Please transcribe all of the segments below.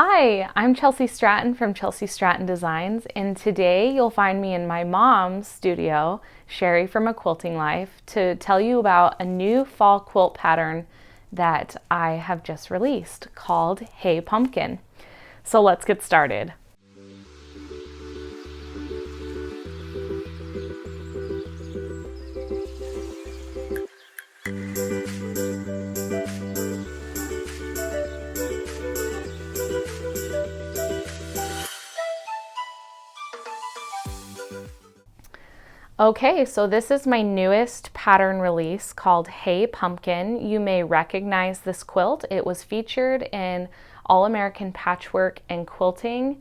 Hi, I'm Chelsi Stratton from Chelsi Stratton Designs, and today you'll find me in my mom's studio, Sherry from A Quilting Life, to tell you about a new fall quilt pattern that I have just released called Hey Pumpkin. So let's get started. Okay, so this is my newest pattern release called Hey Pumpkin. You may recognize this quilt. It was featured in All American Patchwork and Quilting.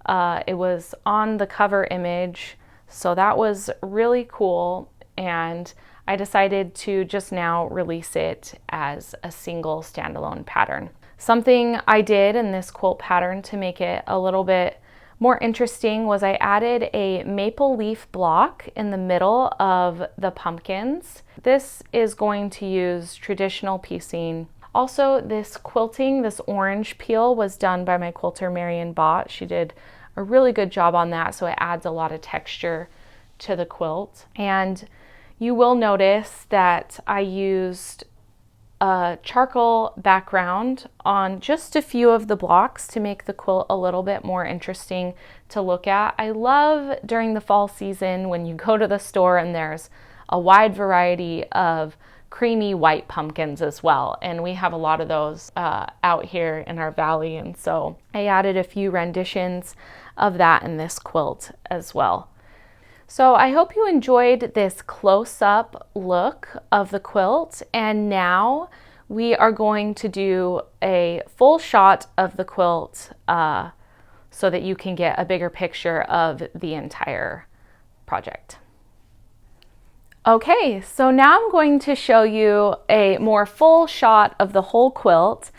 It was on the cover image, so that was really cool, and I decided to just now release it as a single standalone pattern. Something I did in this quilt pattern to make it a little bit more interesting was I added a maple leaf block in the middle of the pumpkins. This is going to use traditional piecing. Also, this quilting, this orange peel, was done by my quilter Marion Bott. She did a really good job on that, so it adds a lot of texture to the quilt. And you will notice that I used a charcoal background on just a few of the blocks to make the quilt a little bit more interesting to look at. I love during the fall season when you go to the store and there's a wide variety of creamy white pumpkins as well, and we have a lot of those out here in our valley, and so I added a few renditions of that in this quilt as well. So I hope you enjoyed this close-up look of the quilt, and now we are going to do a full shot of the quilt so that you can get a bigger picture of the entire project. Okay, so now I'm going to show you a more full shot of the whole quilt.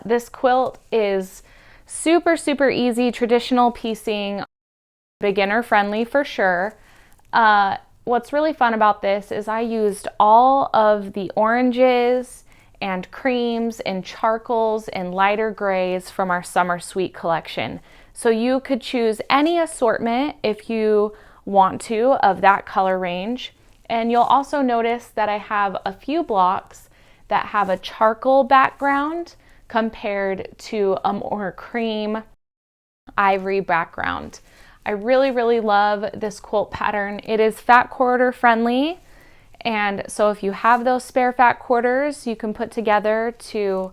This quilt is super easy, traditional piecing, beginner friendly for sure. What's really fun about this is I used all of the oranges and creams and charcoals and lighter grays from our Summer Sweet collection. So you could choose any assortment if you want to of that color range. And you'll also notice that I have a few blocks that have a charcoal background compared to a more cream ivory background. I really love this quilt pattern. It is fat quarter friendly, and so if you have those spare fat quarters, you can put together to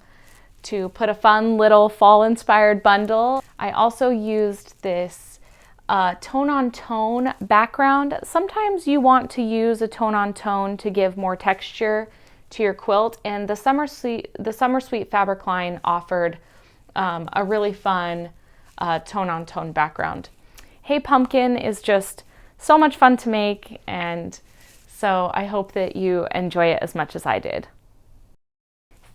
put a fun little fall inspired bundle. I also used this tone on tone background. Sometimes you want to use a tone on tone to give more texture to your quilt, and the Summer Sweet fabric line offered a really fun tone on tone background. Hey Pumpkin is just so much fun to make, and so I hope that you enjoy it as much as I did.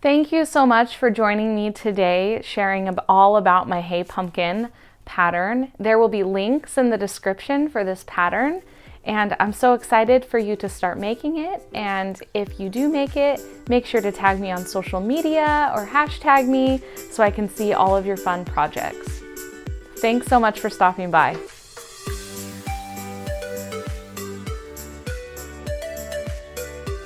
Thank you so much for joining me today, sharing all about my Hey Pumpkin pattern. There will be links in the description for this pattern, and I'm so excited for you to start making it. And if you do make it, make sure to tag me on social media or hashtag me so I can see all of your fun projects. Thanks so much for stopping by.